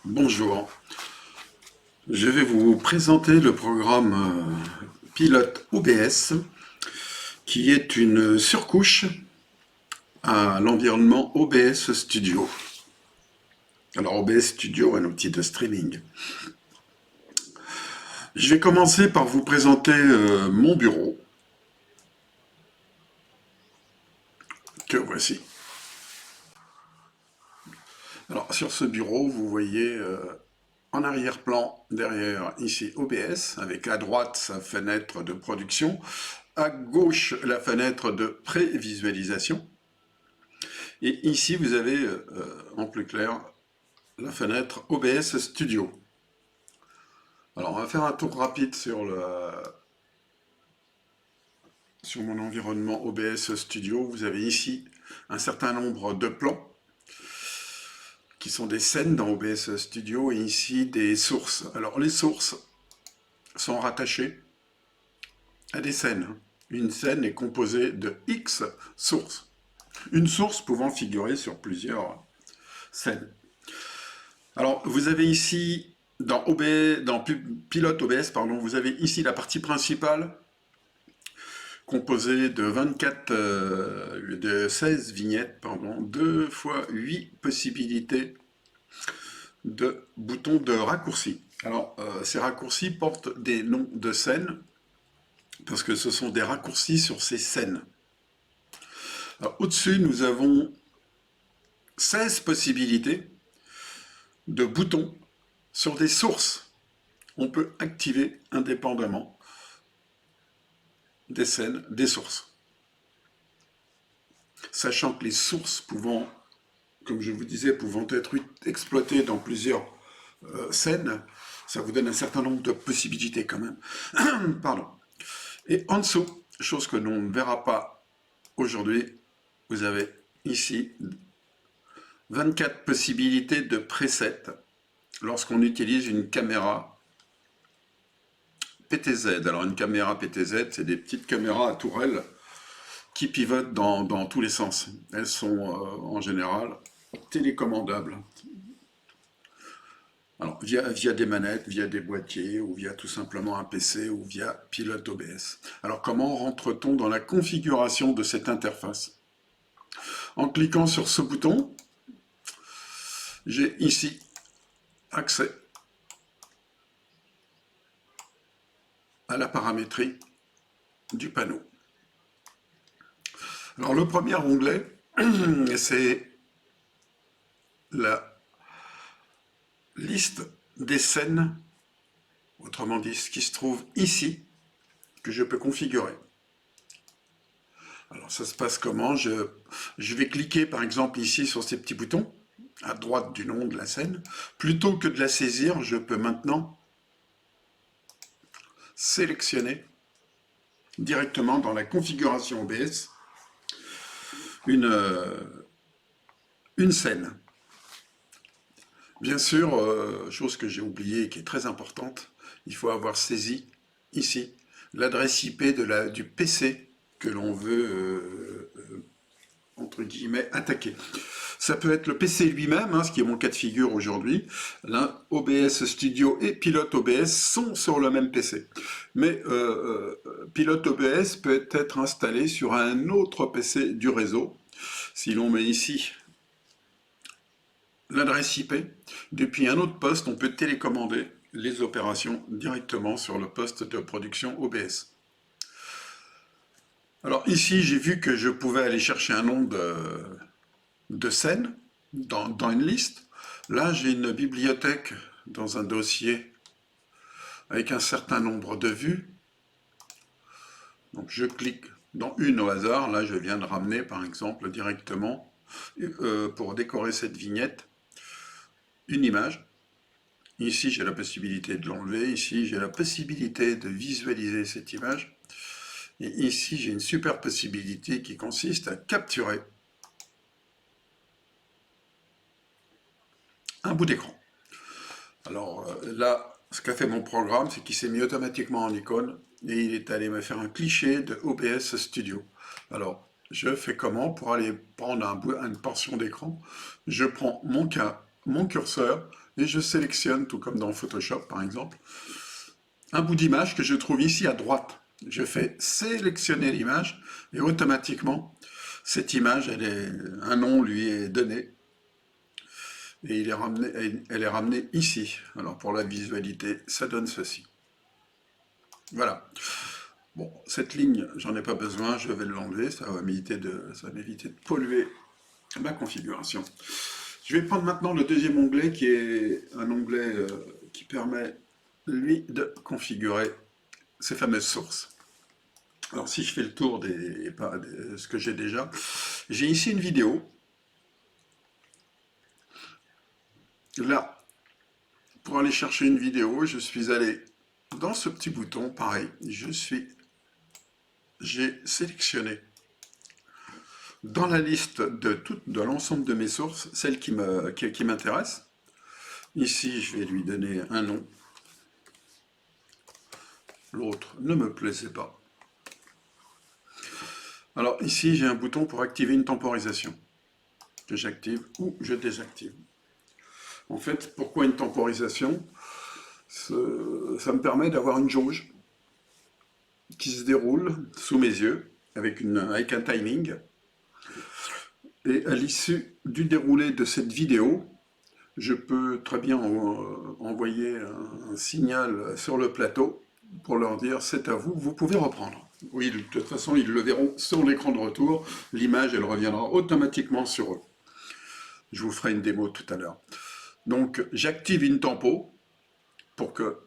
Bonjour, je vais vous présenter le programme Pilote OBS qui est une surcouche à l'environnement OBS Studio. Alors OBS Studio est un outil de streaming. Je vais commencer par vous présenter mon bureau que voici. Alors sur ce bureau, vous voyez en arrière-plan, derrière ici OBS, avec à droite sa fenêtre de production, à gauche la fenêtre de prévisualisation, et ici vous avez en plus clair la fenêtre OBS Studio. Alors on va faire un tour rapide sur mon environnement OBS Studio. Vous avez ici un certain nombre de plans qui sont des scènes dans OBS Studio et ici des sources. Alors les sources sont rattachées à des scènes. Une scène est composée de X sources. Une source pouvant figurer sur plusieurs scènes. Alors vous avez ici dans Pilote OBS, pardon, vous avez ici la partie principale composée de 16 vignettes, pardon, 2 fois 8 possibilités de boutons de raccourcis. Alors, ces raccourcis portent des noms de scènes, parce que ce sont des raccourcis sur ces scènes. Au-dessus, nous avons 16 possibilités de boutons sur des sources. On peut activer indépendamment des scènes, des sources. Sachant que les sources pouvant, comme je vous disais, pouvant être exploitées dans plusieurs scènes, ça vous donne un certain nombre de possibilités quand même. Pardon. Et en dessous, chose que l'on ne verra pas aujourd'hui, vous avez ici 24 possibilités de presets lorsqu'on utilise une caméra PTZ. Alors une caméra PTZ, c'est des petites caméras à tourelles qui pivotent dans tous les sens. Elles sont en général télécommandables. Alors via des manettes, via des boîtiers, ou via tout simplement un PC, ou via Pilote OBS. Alors comment rentre-t-on dans la configuration de cette interface? En cliquant sur ce bouton, j'ai ici accès à la paramétrie du panneau. Alors le premier onglet, c'est la liste des scènes, autrement dit ce qui se trouve ici, que je peux configurer. Alors ça se passe comment? Je vais cliquer par exemple ici sur ces petits boutons, à droite du nom de la scène. Plutôt que de la saisir, je peux maintenant sélectionner directement dans la configuration OBS une scène. Bien sûr, chose que j'ai oubliée et qui est très importante, il faut avoir saisi ici l'adresse IP du PC que l'on veut entre guillemets attaquer. Ça peut être le PC lui-même, hein, ce qui est mon cas de figure aujourd'hui. Là, OBS Studio et Pilote OBS sont sur le même PC. Mais Pilote OBS peut être installé sur un autre PC du réseau. Si l'on met ici l'adresse IP, depuis un autre poste, on peut télécommander les opérations directement sur le poste de production OBS. Alors ici, j'ai vu que je pouvais aller chercher un nom de scènes dans une liste. Là, j'ai une bibliothèque dans un dossier avec un certain nombre de vues. Donc je clique dans une au hasard. Là, je viens de ramener par exemple directement pour décorer cette vignette une image. Ici, j'ai la possibilité de l'enlever. Ici, j'ai la possibilité de visualiser cette image. Et ici, j'ai une super possibilité qui consiste à capturer un bout d'écran. Alors là, ce qu'a fait mon programme, c'est qu'il s'est mis automatiquement en icône et il est allé me faire un cliché de OBS Studio. Alors, je fais comment pour aller prendre une portion d'écran? Je prends mon curseur, et je sélectionne, tout comme dans Photoshop par exemple, un bout d'image que je trouve ici à droite. Je fais sélectionner l'image et automatiquement, cette image, un nom lui est donné et elle est ramenée ici. Alors pour la visualité, ça donne ceci. Voilà. Bon, cette ligne, j'en ai pas besoin, je vais l'enlever, ça va m'éviter de polluer ma configuration. Je vais prendre maintenant le deuxième onglet qui est un onglet qui permet, lui, de configurer ces fameuses sources. Alors si je fais le tour de ce que j'ai déjà, j'ai ici une vidéo. Là, pour aller chercher une vidéo, je suis allé dans ce petit bouton, pareil, j'ai sélectionné dans la liste de l'ensemble de mes sources, celle qui m'intéresse. Ici, je vais lui donner un nom. L'autre ne me plaisait pas. Alors ici, j'ai un bouton pour activer une temporisation, que j'active ou je désactive. En fait, pourquoi une temporisation? Ça me permet d'avoir une jauge qui se déroule sous mes yeux avec un timing. Et à l'issue du déroulé de cette vidéo, je peux très bien envoyer un signal sur le plateau pour leur dire c'est à vous, vous pouvez reprendre. Oui, de toute façon, ils le verront sur l'écran de retour, l'image, elle reviendra automatiquement sur eux. Je vous ferai une démo tout à l'heure. Donc, j'active une tempo pour que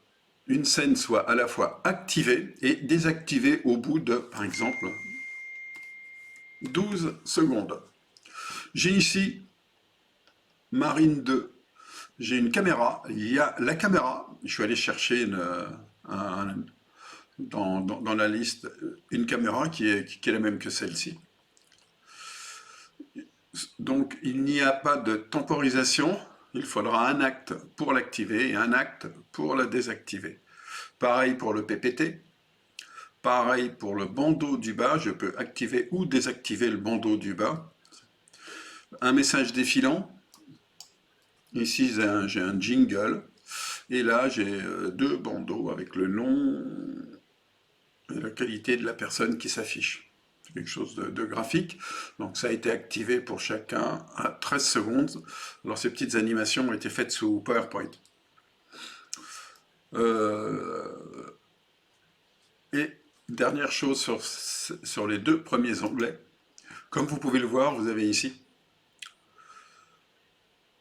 une scène soit à la fois activée et désactivée au bout de, par exemple, 12 secondes. J'ai ici Marine 2. J'ai une caméra. Il y a la caméra. Je suis allé chercher dans la liste une caméra qui est la même que celle-ci. Donc, il n'y a pas de temporisation. Il faudra un acte pour l'activer et un acte pour la désactiver. Pareil pour le PPT. Pareil pour le bandeau du bas. Je peux activer ou désactiver le bandeau du bas. Un message défilant. Ici, j'ai un jingle. Et là, j'ai deux bandeaux avec le nom et la qualité de la personne qui s'affiche. C'est quelque chose de graphique. Donc ça a été activé pour chacun à 13 secondes. Alors ces petites animations ont été faites sous PowerPoint. Et dernière chose sur les deux premiers onglets. Comme vous pouvez le voir, vous avez ici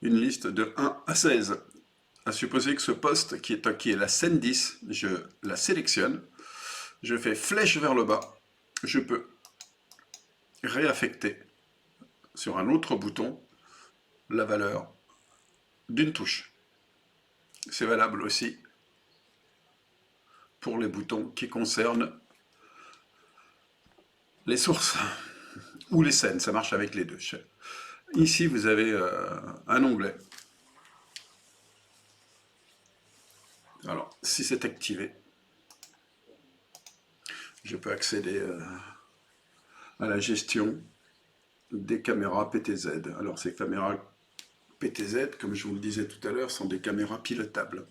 une liste de 1 à 16. À supposer que ce poste qui est la scène 10, je la sélectionne, je fais flèche vers le bas, je peux réaffecter sur un autre bouton la valeur d'une touche. C'est valable aussi pour les boutons qui concernent les sources ou les scènes, ça marche avec les deux. Ici, vous avez un onglet. Alors, si c'est activé, je peux accéder à la gestion des caméras PTZ. Alors, ces caméras PTZ, comme je vous le disais tout à l'heure, sont des caméras pilotables.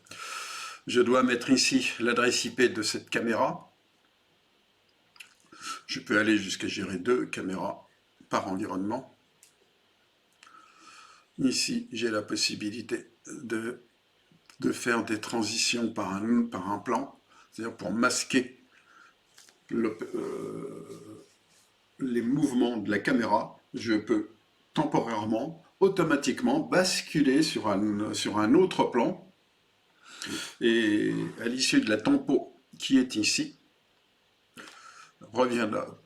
Je dois mettre ici l'adresse IP de cette caméra. Je peux aller jusqu'à gérer 2 caméras par environnement. Ici, j'ai la possibilité de faire des transitions par un plan, c'est-à-dire pour masquer les mouvements de la caméra. Je peux temporairement, automatiquement basculer sur un autre plan. Et à l'issue de la tempo qui est ici,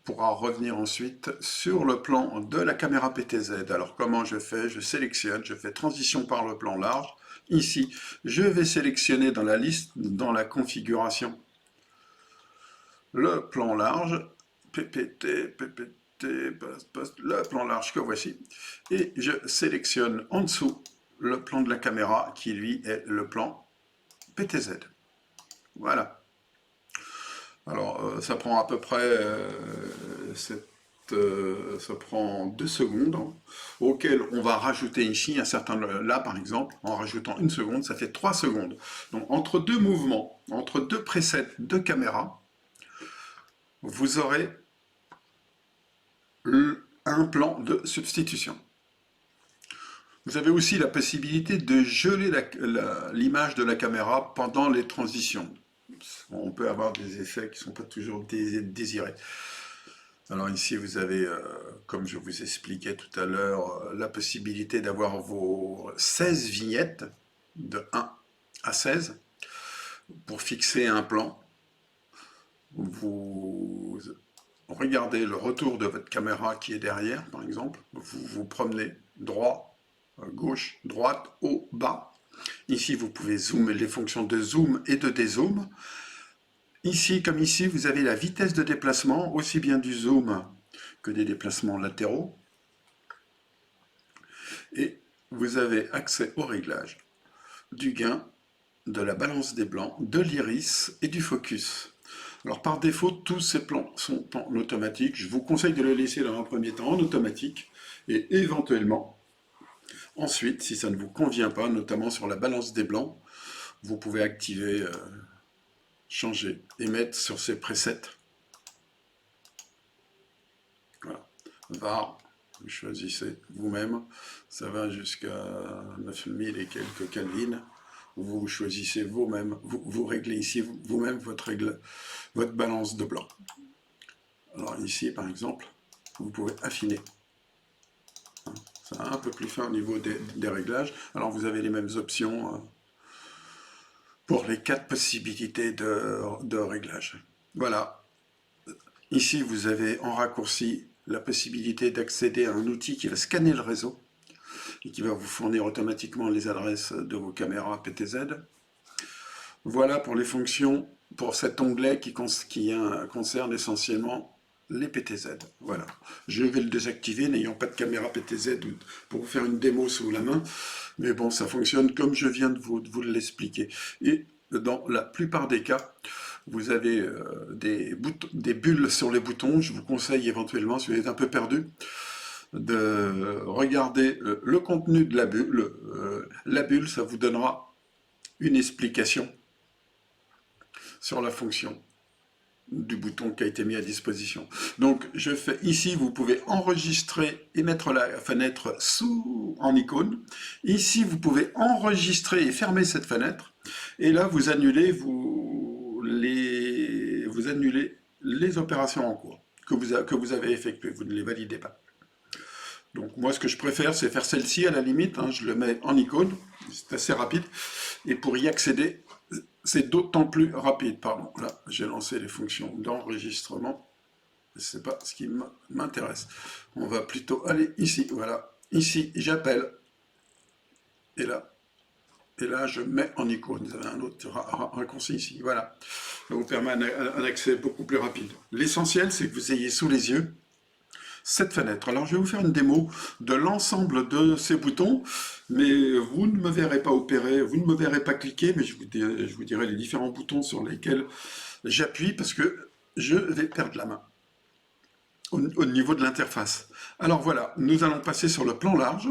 pourra revenir ensuite sur le plan de la caméra PTZ. Alors comment je fais? Je sélectionne, je fais transition par le plan large. Ici, je vais sélectionner dans la liste, dans la configuration, le plan large, PPT, le plan large que voici. Et je sélectionne en dessous le plan de la caméra qui lui est le plan PTZ. Voilà. Alors, ça prend à peu près ça prend 2 secondes, auquel on va rajouter ici un certain, là par exemple, en rajoutant 1 seconde, ça fait 3 secondes. Donc entre deux mouvements, entre deux presets de caméra, vous aurez un plan de substitution. Vous avez aussi la possibilité de geler l'image de la caméra pendant les transitions. On peut avoir des effets qui ne sont pas toujours désirés. Alors ici, vous avez, comme je vous expliquais tout à l'heure, la possibilité d'avoir vos 16 vignettes de 1 à 16 pour fixer un plan. Vous regardez le retour de votre caméra qui est derrière, par exemple. Vous vous promenez droit, gauche, droite, haut, bas. Ici, vous pouvez zoomer, les fonctions de zoom et de dézoom. Ici, comme ici, vous avez la vitesse de déplacement, aussi bien du zoom que des déplacements latéraux. Et vous avez accès au réglage du gain, de la balance des blancs, de l'iris et du focus. Alors par défaut, tous ces plans sont en automatique. Je vous conseille de les laisser dans un premier temps en automatique et éventuellement, ensuite, si ça ne vous convient pas, notamment sur la balance des blancs, vous pouvez activer, changer et mettre sur ces presets. Voilà. VAR, vous choisissez vous-même, ça va jusqu'à 9000 et quelques Kelvin. Vous choisissez vous-même, vous réglez ici vous-même votre balance de blanc. Alors ici, par exemple, vous pouvez affiner. C'est un peu plus fin au niveau des réglages. Alors vous avez les mêmes options pour les 4 possibilités de réglage. Voilà. Ici, vous avez en raccourci la possibilité d'accéder à un outil qui va scanner le réseau et qui va vous fournir automatiquement les adresses de vos caméras PTZ. Voilà pour les fonctions, pour cet onglet qui concerne essentiellement les PTZ. Voilà. Je vais le désactiver, n'ayant pas de caméra PTZ pour vous faire une démo sous la main. Mais bon, ça fonctionne comme je viens de vous l'expliquer. Et dans la plupart des cas, vous avez des bulles sur les boutons. Je vous conseille éventuellement, si vous êtes un peu perdu, de regarder le contenu de la bulle. La bulle, ça vous donnera une explication sur la fonction du bouton qui a été mis à disposition. Donc je fais ici, vous pouvez enregistrer et mettre la fenêtre en icône. Ici, vous pouvez enregistrer et fermer cette fenêtre. Et là, vous annulez les opérations en cours que vous avez effectuées. Vous ne les validez pas. Donc moi, ce que je préfère, c'est faire celle-ci à la limite. Je le mets en icône. C'est assez rapide. Et pour y accéder, c'est d'autant plus rapide. Pardon, là, j'ai lancé les fonctions d'enregistrement. Ce n'est pas ce qui m'intéresse. On va plutôt aller ici. Voilà. Ici, j'appelle. Et là, je mets en icône. Vous avez un autre raccourci ici. Voilà. Ça vous permet un accès beaucoup plus rapide. L'essentiel, c'est que vous ayez sous les yeux cette fenêtre. Alors je vais vous faire une démo de l'ensemble de ces boutons, mais vous ne me verrez pas opérer, vous ne me verrez pas cliquer, mais je vous dirai les différents boutons sur lesquels j'appuie parce que je vais perdre la main au niveau de l'interface. Alors voilà, nous allons passer sur le plan large.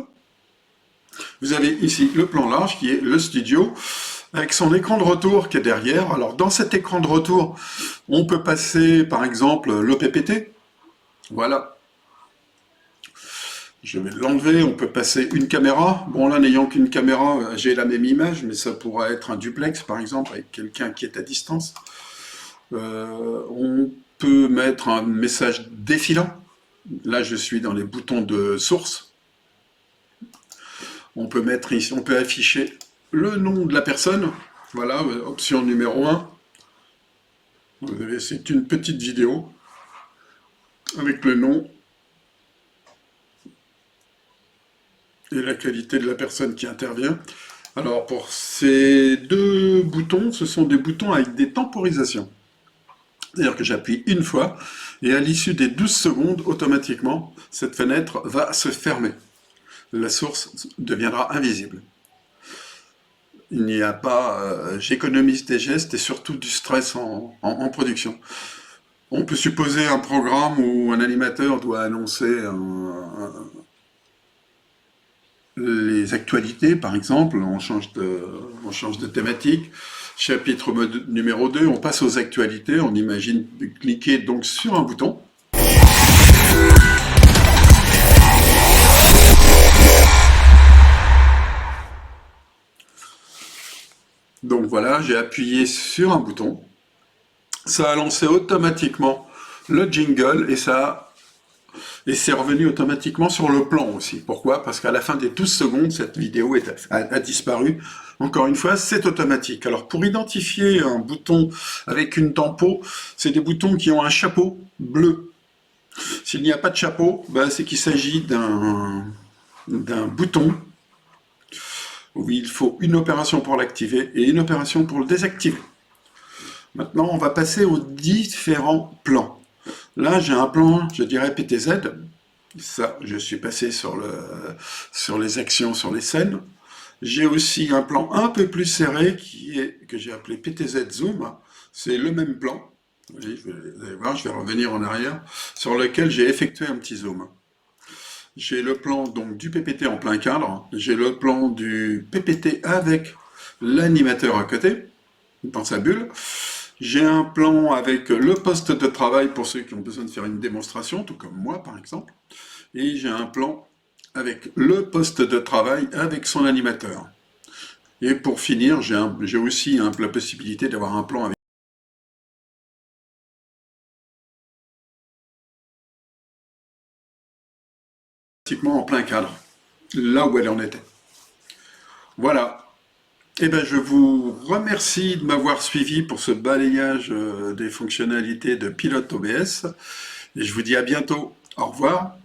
Vous avez ici le plan large qui est le studio avec son écran de retour qui est derrière. Alors dans cet écran de retour, on peut passer par exemple le PPT. Voilà. Je vais l'enlever, on peut passer une caméra. Bon là, n'ayant qu'une caméra, j'ai la même image, mais ça pourra être un duplex par exemple, avec quelqu'un qui est à distance. On peut mettre un message défilant. Là, je suis dans les boutons de source. On peut mettre ici, on peut afficher le nom de la personne. Voilà, option numéro 1. C'est une petite vidéo avec le nom et la qualité de la personne qui intervient. Alors pour ces deux boutons, ce sont des boutons avec des temporisations. C'est-à-dire que j'appuie une fois et à l'issue des 12 secondes, automatiquement, cette fenêtre va se fermer. La source deviendra invisible. Il n'y a pas... j'économise des gestes et surtout du stress en production. On peut supposer un programme où un animateur doit annoncer les actualités, par exemple, on change de thématique. Chapitre numéro 2, on passe aux actualités, on imagine cliquer donc sur un bouton. Donc voilà, j'ai appuyé sur un bouton. Ça a lancé automatiquement le jingle et c'est revenu automatiquement sur le plan aussi. Pourquoi? Parce qu'à la fin des 12 secondes, cette vidéo a disparu. Encore une fois, c'est automatique. Alors pour identifier un bouton avec une tempo, c'est des boutons qui ont un chapeau bleu. S'il n'y a pas de chapeau, ben, c'est qu'il s'agit d'un bouton où il faut une opération pour l'activer et une opération pour le désactiver. Maintenant, on va passer aux différents plans. Là, j'ai un plan, je dirais PTZ. Ça, je suis passé sur les actions, sur les scènes. J'ai aussi un plan un peu plus serré que j'ai appelé PTZ Zoom. C'est le même plan. Vous allez voir, je vais revenir en arrière, sur lequel j'ai effectué un petit zoom. J'ai le plan donc du PPT en plein cadre. J'ai le plan du PPT avec l'animateur à côté, dans sa bulle. J'ai un plan avec le poste de travail pour ceux qui ont besoin de faire une démonstration, tout comme moi par exemple. Et j'ai un plan avec le poste de travail avec son animateur. Et pour finir, j'ai aussi la possibilité d'avoir un plan avec en plein cadre, là où elle en était. Voilà. Eh bien, je vous remercie de m'avoir suivi pour ce balayage des fonctionnalités de Pilote OBS. Et je vous dis à bientôt. Au revoir.